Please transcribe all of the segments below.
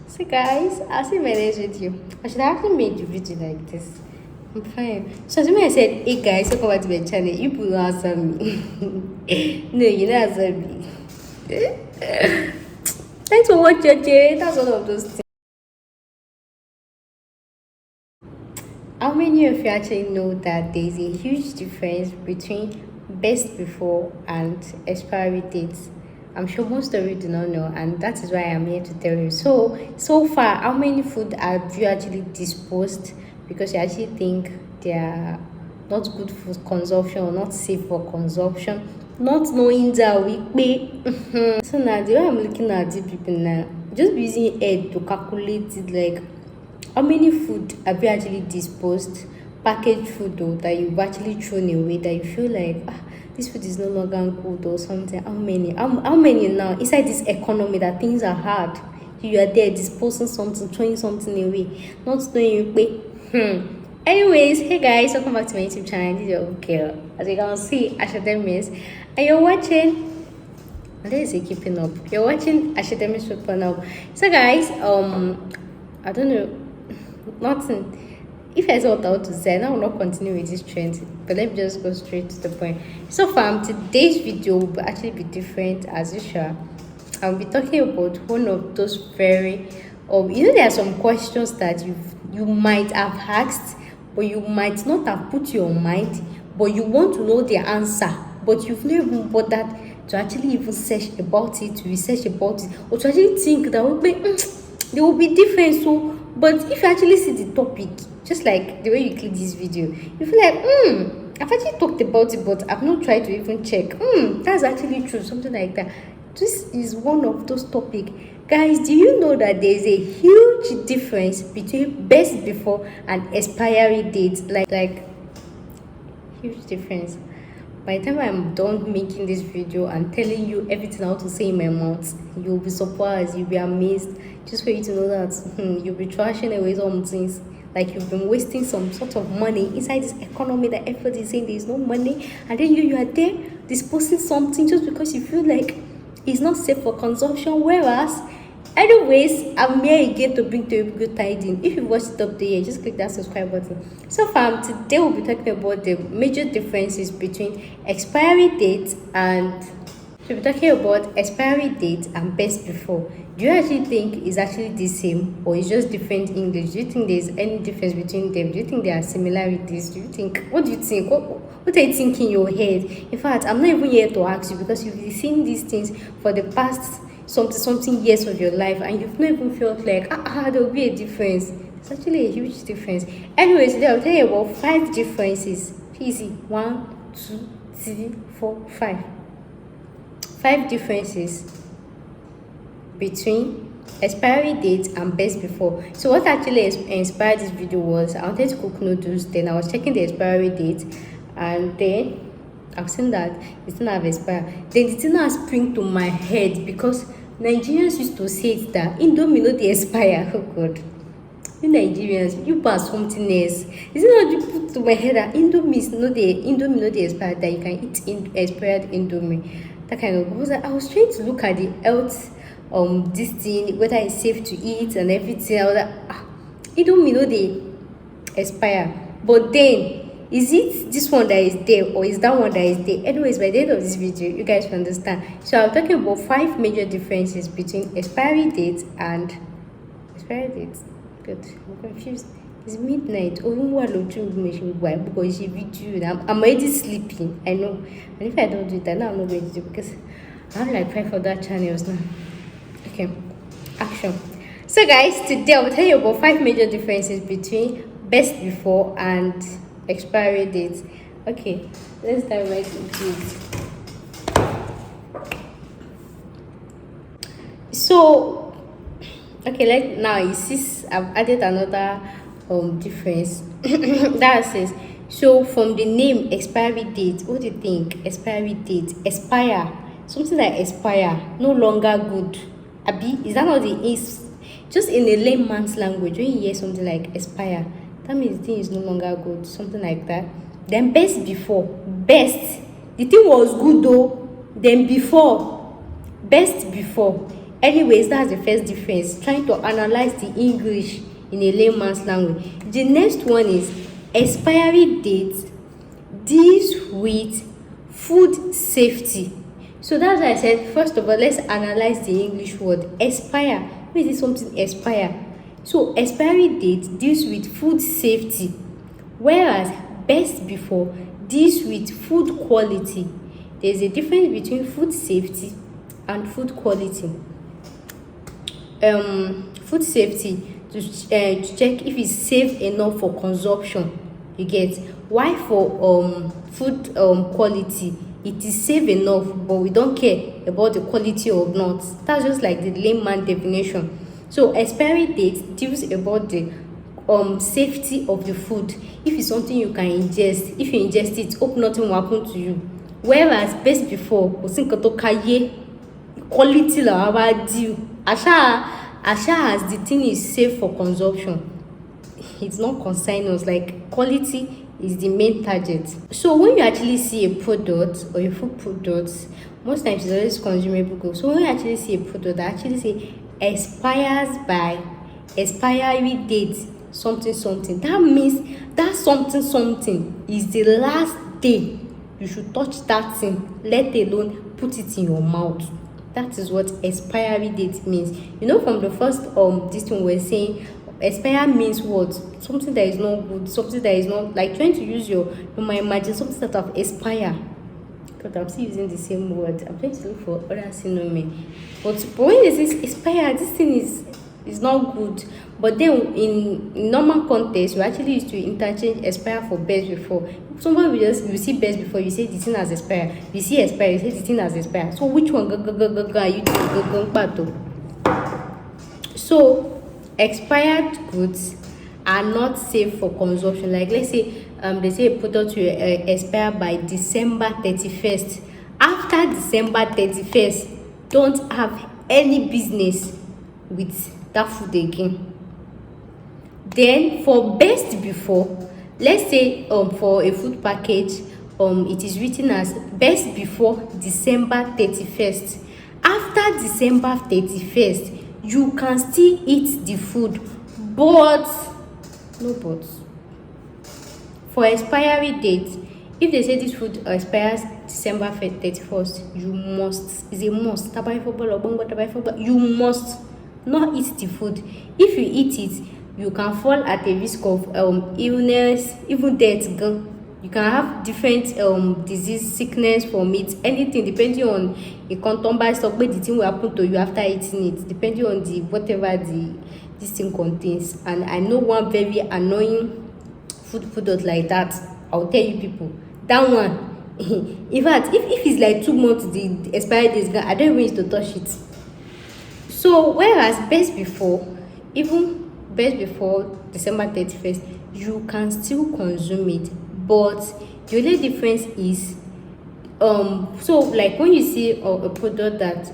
So guys, I'll see my next video. I should have actually made the video like this. I'm fine. So as I said, hey guys, welcome back to my channel. You people don't answer me. No, you don't answer me. Thanks for watching. That's one of those things. How many of you actually know that there is a huge difference between best before and expiry dates? I'm sure most of you do not know, and that is why I'm here to tell you. So far, how many food have you actually disposed because you actually think they are not good for consumption or not safe for consumption, not knowing that we pay? So now the way I'm looking at the people now, just be using head to calculate it, like how many food have you actually disposed, packaged food though, that you've actually thrown away, that you feel like this food is no longer good or something? How many? How many now inside this economy that things are hard? You are there disposing something, throwing something away, not knowing you pay. Anyways, hey guys, welcome back to my YouTube channel. This is your girl. As you can see, Ashademis, and you're watching. Let's say keeping up. You're watching Ashademis Open Up. So guys, I don't know, nothing. If I saw what I want to say, I will not continue with this trend, but let me just go straight to the point. So far, today's video will actually be different as usual. I'll be talking about one of those very, there are some questions that you might have asked, but you might not have put your mind, but you want to know the answer, but you've never even bothered to actually even search about it, to research about it, or to actually think that there will be different. So, but if you actually see the topic, just like the way you click this video, you feel like I've actually talked about it, but I've not tried to even check. That's actually true, something like that. This is one of those topics. Guys, do you know that there is a huge difference between best before and expiry dates? Like huge difference. By the time I'm done making this video and telling you everything I want to say in my mouth, you'll be surprised, you'll be amazed, just for you to know that you'll be trashing away some things. Like you've been wasting some sort of money inside this economy that everybody is saying there is no money, and then you are there disposing something just because you feel like it's not safe for consumption. Whereas, anyways, I'm here again to bring to you good tidings. If you watched it up to here, just click that subscribe button. So far, today we'll be talking about the major differences between expiry dates and we'll be talking about expiry date and best before. Do you actually think it's actually the same, or it's just different English? Do you think there's any difference between them? Do you think there are similarities? What do you think? What are you thinking in your head? In fact, I'm not even here to ask you, because you've been seeing these things for the past something years of your life, and you've not even felt like there will be a difference. It's actually a huge difference. Anyways, today I'll tell you about 5 differences. Easy. 1, 2, 3, 4, 5. 5 differences between expiry date and best before. So what actually inspired this video was I wanted to cook noodles. Then I was checking the expiry date, and then I've seen that it didn't have expired. Then it didn't spring to my head, because Nigerians used to say it that Indomie no dey expire. Oh God, you Nigerians, you pass something else. Is it not you put to my head that Indomie no dey expired, that you can eat expired Indomie? That kind of, because I was trying to look at the health this thing, whether it's safe to eat and everything. I was like, Indomie no dey expire. But then, is it this one that is there, or is that one that is there? Anyways, by the end of this video, you guys will understand. So I'm talking about 5 major differences between expiry dates and expiry dates. Good, I'm confused. It's midnight. Because I'm already sleeping. I know. And if I don't do it, I know I'm not going to do it, because I have like 5 other channels now. Okay, action. So guys, today I will tell you about 5 major differences between best before and expiry dates. Okay, let's dive right into it. So okay, now you see I've added another difference. That says, so from the name expiry date, what do you think? Expiry date, expire, something like expire, no longer good. Abi, is that not is just in a layman's language? When you hear something like expire, that means the thing is no longer good, something like that. Then best before, best, the thing was good though, then before best before. Anyways, that's the first difference. Trying to analyze the English in a layman's language. The next one is expiry date deals with food safety. So that's why I said, first of all, let's analyze the English word expire. When is something expire? So expiry date deals with food safety, whereas best before deals with food quality. There's a difference between food safety and food quality. Food safety to check if it's safe enough for consumption, you get. Why for food quality, it is safe enough but we don't care about the quality or not. That's just like the layman definition. So expiry date deals about the safety of the food. If it's something you can ingest, if you ingest it, hope nothing will happen to you. Whereas best before, kò sí nǹkan tó káyé, quality la wá deal. As far as the thing is safe for consumption, it's not concern us. Like, quality is the main target. So when you actually see a product or a food product, most times it's always consumable goods. So when you actually see a product that actually say expires by expiry date something, that means that something is the last day you should touch that thing, let alone put it in your mouth. That is what expiry date means. You know, from the first this thing we're saying, expire means what? Something that is not good, something that is not, like, trying to use your mind, imagine something that have expire. But I'm still using the same word. I'm trying to look for other synonym. But when it says expire, this thing is not good. But then in normal context, we actually used to interchange expire for best before. Somebody you see best before, you say the thing has expired. You see expire, you say the thing has expired. So which one are you doing? So expired goods are not safe for consumption. Like, let's say they say a product will expire by December 31st. After December 31st, don't have any business with that food again. Then for best before, let's say for a food package, it is written as best before December 31st. After December 31st, you can still eat the food, but no buts. For expiry date, if they say this food expires December 31st, you must, is a must, you must not eat the food. If you eat it, you can fall at a risk of illness, even death. You can have different disease, sickness from it, anything, depending on a content by stock, but the thing will happen to you after eating it, depending on the whatever this thing contains. And I know one very annoying food product like that. I'll tell you people, that one, in fact, if it's like 2 months, the expiry date is gone, I don't even need to touch it. So whereas best before, even best before December 31st, you can still consume it, but the only difference is so like when you see a product that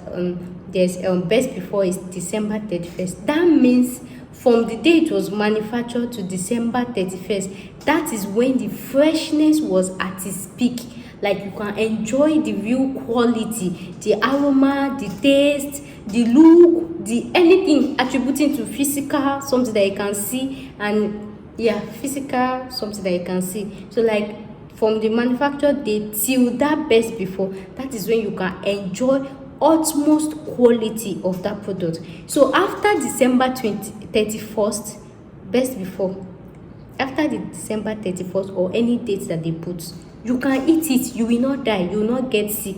there's best before is December 31st, that means from the day it was manufactured to December 31st, that is when the freshness was at its peak. Like, you can enjoy the real quality, the aroma, the taste, the look, the anything attributing to physical, something that you can see, and physical, something that you can see. So like from the manufacture date till that best before, that is when you can enjoy utmost quality of that product. So after December 31st, best before, after the December 31st or any date that they put, you can eat it, you will not die, you will not get sick.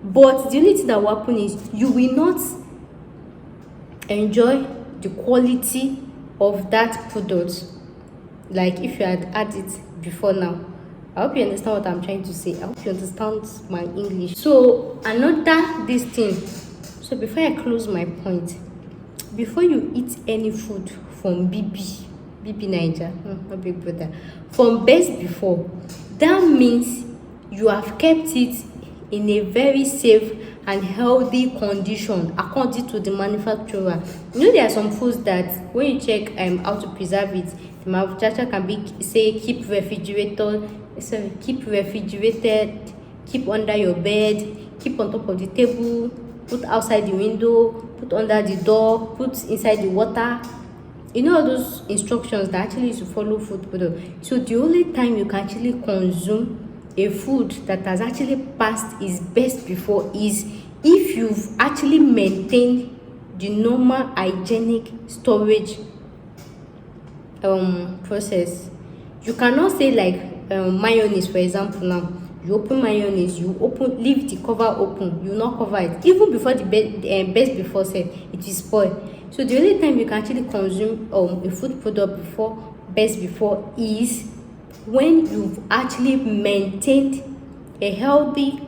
But the only thing that will happen is you will not enjoy the quality of that product like if you had it before now. I hope you understand what I'm trying to say. I hope you understand my English. So another this thing. So before I close my point, before you eat any food from BB Niger, not Big Brother, from best before, that means you have kept it in a very safe and healthy condition according to the manufacturer. You know, there are some foods that when you check how to preserve it, the manufacturer can be say keep refrigerated, keep under your bed, keep on top of the table, put outside the window, put under the door, put inside the water. You know all those instructions that actually is to follow food product. So the only time you can actually consume a food that has actually passed its best before is if you've actually maintained the normal hygienic storage process. You cannot say like mayonnaise, for example. Now you open mayonnaise, leave the cover open, you not cover it even before the best before set, it will spoil. So the only time you can actually consume a food product before best before is when you've actually maintained a healthy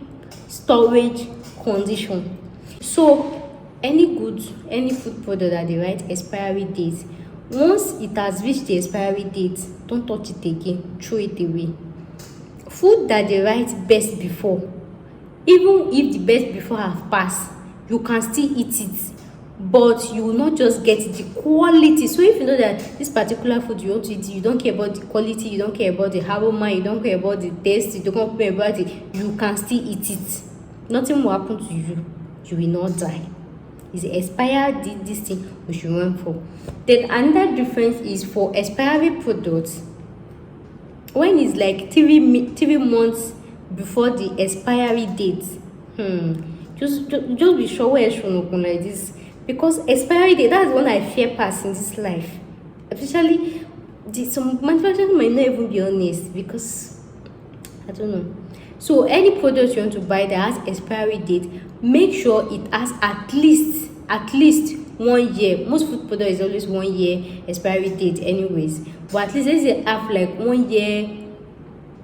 storage condition. So any goods, any food product that they write expiry date, once it has reached the expiry date, don't touch it again, throw it away. Food that they write best before, even if the best before have passed, you can still eat it, but you will not just get the quality. So if you know that this particular food you want to eat, you don't care about the quality, you don't care about the aroma, you don't care about the taste, you don't care about it, you can still eat it. Nothing will happen to you. You will not die. It's expired this thing we should run for. Then another difference is for expiry products. When it's like 3 months before the expiry date, just be sure where it's from open like this, because expiry date, that's when I fear pass in this life. Especially some manufacturers might not even be honest, because I don't know. So any product you want to buy that has expiry date, make sure it has at least 1 year. Most food product is always 1 year expiry date anyways, but at least let's say have like 1 year,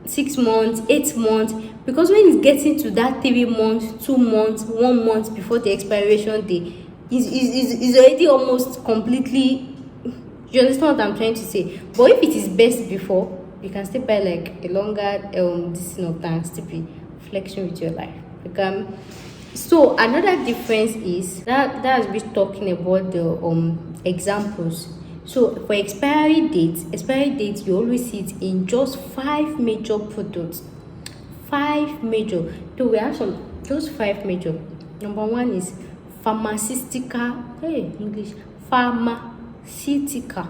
6 months, 8 months, because when it's getting to that 3 months, 2 months, 1 month before the expiration date, is already almost completely. You understand what I'm trying to say? But if it is best before, you can still buy like a longer this of time, still be flexion with your life. So another difference is that's we talking about the examples. So for expiry date, you always see it in just 5 major products. 5 major. So we have those 5 major. Number 1 is pharmaceutical. Pharmaceutical.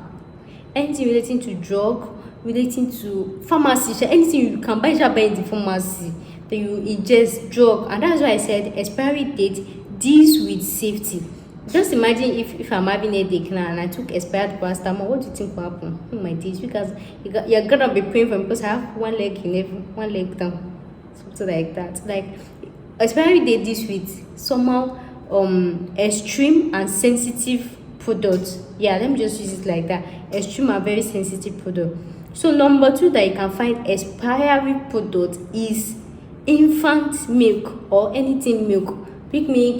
Anything relating to drug, relating to pharmacy, anything you can buy in the pharmacy, then you ingest drug. And that's why I said expiry date deals with safety. Just imagine if I'm having a headache now and I took expired paracetamol, what do you think will happen? Oh my days, because you're gonna be praying for me, because I have one leg down, something like that. Like expiry date deals with somehow extreme and sensitive products. Yeah, let me just use it like that. Extreme and very sensitive product. So number 2 that you can find expiry product is infant milk or anything milk. Pick me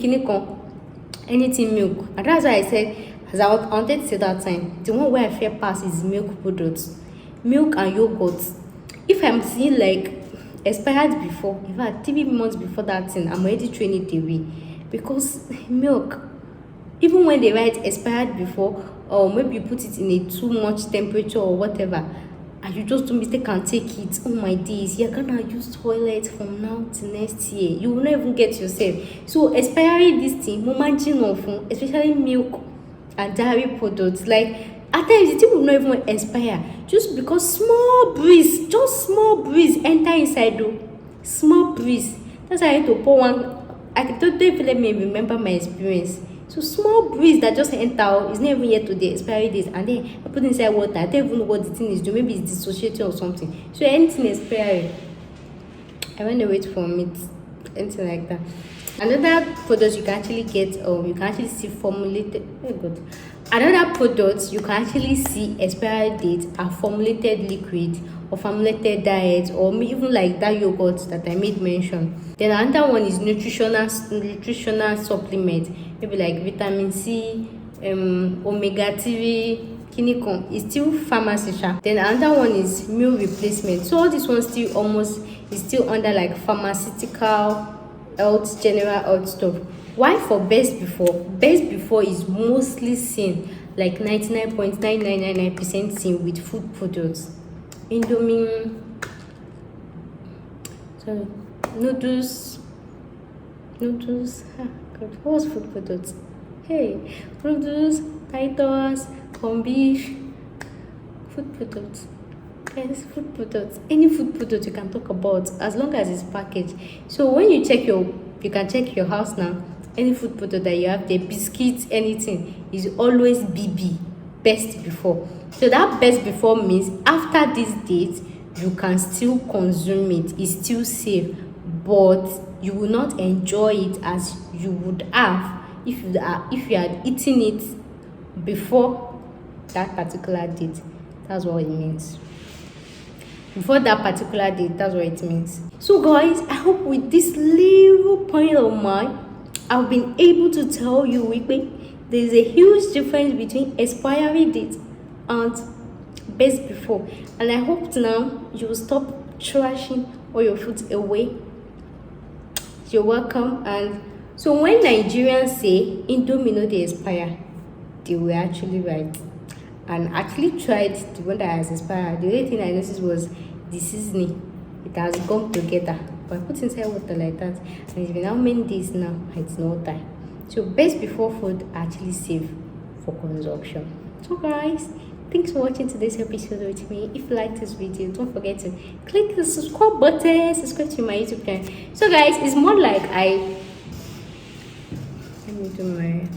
anything milk. And that's why I said, as I wanted to say that time, the one where I fear pass is milk products. Milk and yogurt. If I'm seeing like expired before, in fact 3 months before that thing, I'm already throwing it away. Because milk, even when they write expired before, or maybe you put it in a too much temperature or whatever, and you just do mistake and take it, oh my days, you're gonna use toilet from now to next year. You will not even get yourself. So expiry this thing, especially milk and dairy products, like at times the thing will not even expire, just because small breeze enter inside though. Small breeze. That's why I had to pour one. I don't even let me remember my experience. So small breeze that just enter is not even yet to the expiry date, and then I put inside water. I don't even know what the thing is doing. Maybe it's dissociating or something. So anything expiry, I went away from it, anything like that. Another product you can actually get, you can actually see formulated. Very good. Another product you can actually see expiry date are formulated liquid or formulated diet, or even like that yogurt that I made mention. Then another one is nutritional supplement, maybe like vitamin C, omega 3, kinikon. It's still pharmacy. Then another one is meal replacement. So all this one still almost is still under like pharmaceutical health, general health stuff. Why for best before? Best before is mostly seen, like 99.9999% seen with food products. Indomie, noodles, God, what was food products? Hey, produce, Titus, corn beef, food products. Guys, food products. Any food product you can talk about as long as it's packaged. So when you you can check your house now. Any food product that you have, the biscuits, anything is always BB, best before. So that best before means after this date, you can still consume it. It's still safe, but you will not enjoy it as you would have if you had eaten it before that particular date. That's what it means. Before that particular date, that's what it means. So guys, I hope with this little point of mine, I've been able to tell you there's a huge difference between expiry date and best before, and I hope now you will stop trashing all your foods away. You're welcome. And so when Nigerians say Indomie no dey expire, they were actually right. And actually tried the one that has expired. The only thing I noticed was the seasoning. It has gone together. But I put inside water like that. And it's been how many days now? It's no time. So best before food actually safe for consumption. So guys, thanks for watching today's episode with me. If you like this video, don't forget to click the subscribe button, subscribe to my YouTube channel. So guys, it's more like let me do my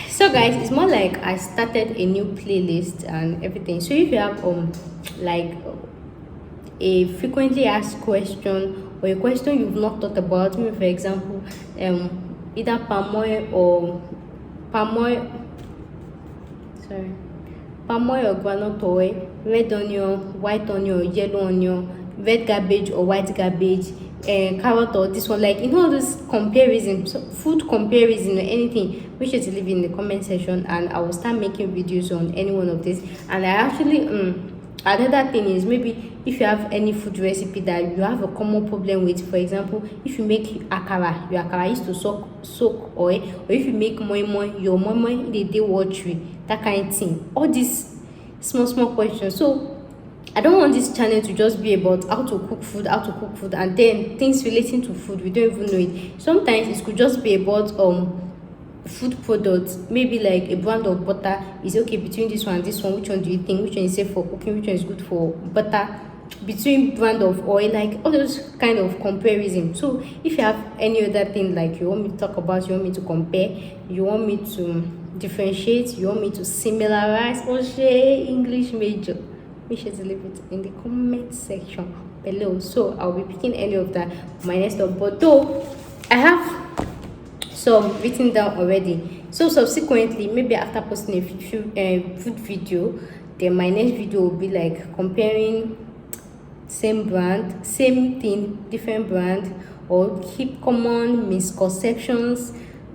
So guys, it's more like I started a new playlist and everything. So if you have like a frequently asked question or a question you've not thought about, maybe for example either palm oil or groundnut oil, red onion, white onion, yellow onion, red cabbage or white cabbage, carrot or this one, like in all this comparison, so food comparison or anything, make sure to leave in the comment section and I will start making videos on any one of this. And I actually another thing is, maybe if you have any food recipe that you have a common problem with, for example, if you make akara, your akara used to soak oil, or if you make moi moi, your moi moi dey watery, that kind of thing. All these small questions. So I don't want this channel to just be about how to cook food, and then things relating to food we don't even know it. Sometimes it could just be about food products, maybe like a brand of butter is okay between this one and this one. Which one do you think? Which one is safe for cooking? Which one is good for butter? Between brand of oil, like all those kind of comparison. So if you have any other thing like you want me to talk about, you want me to compare, you want me to differentiate, you want me to similarize or share English major, make sure to leave it in the comment section below. So I'll be picking any of that my next up. But though I have some written down already, so subsequently, maybe after posting a few food video, then my next video will be like comparing same brand, same thing, different brand, or keep common misconceptions.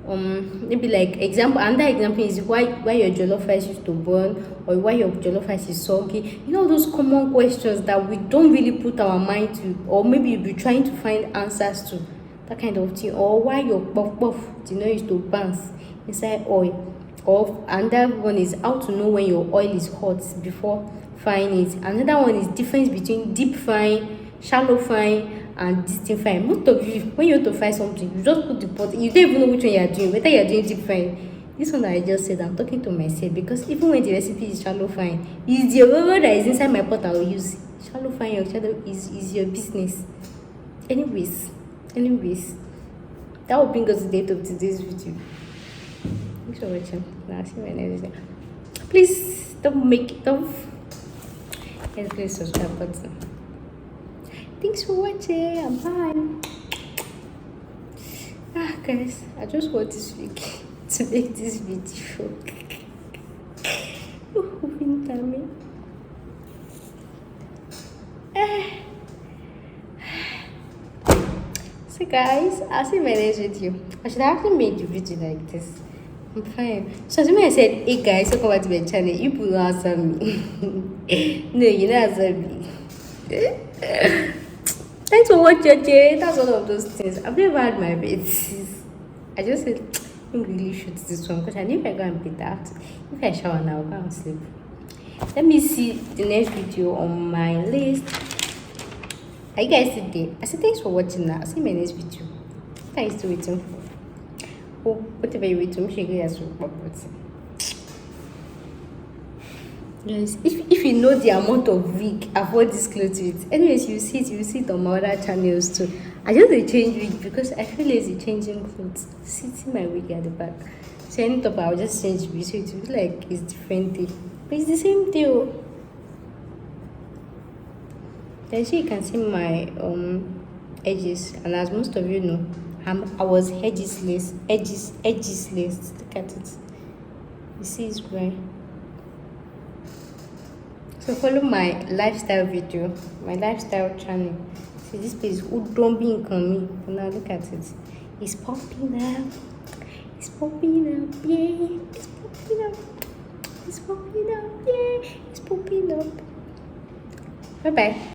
Maybe like example, another example is why your jollof rice used to burn, or why your jollof rice is soggy. You know, those common questions that we don't really put our mind to, or maybe you'll be trying to find answers to, that kind of thing. Or why your puff used to bounce inside oil. Or another one is how to know when your oil is hot before frying it. Another one is difference between deep frying, shallow frying, and distant frying. Most of you, when you want to fry something, you just put the pot, you don't even know which one you are doing, whether you are doing deep frying. This one that I just said, I'm talking to myself, because even when the recipe is shallow frying, it's the oil that is inside my pot I will use. Shallow frying or shallow is your business. Anyways, that will bring us to the end of today's video. Thanks for watching. Now see you in my next video. Please don't click subscribe button. Thanks for watching. Bye. Guys, I just want this week to make this video. Winter me. So guys, I'll see you in my next video. I should have actually made the video like this. I'm fine. So as I said, hey guys, welcome back to my channel. You people don't answer me. No, you don't answer me. Thanks for watching. That's one of those things. I've never had my beds. I just said, I really shoot this one because I knew if I go and beat that. If I shower now, I'll go and sleep. Let me see the next video on my list. Are you guys today? I said thanks for watching now. I'll see you in my next video. What are you still waiting for? Oh, whatever you're waiting, she has to property. Yes, if you know the amount of wig I've bought this clothes with, anyways, you see it on my other channels too. I just dey change wig because I feel lazy changing clothes. Sitting my wig at the back. So any top I'll just change wig so it will be like it's different thing. But it's the same thing. Oh. Then see you can see my edges, and as most of you know, I was edgesless. Look at it. You see it's growing. So follow my lifestyle video, my lifestyle channel. See this place, don't be me. Now look at it. It's popping up. It's popping up, yeah. It's popping up. It's popping up, yeah. It's popping up. Bye bye.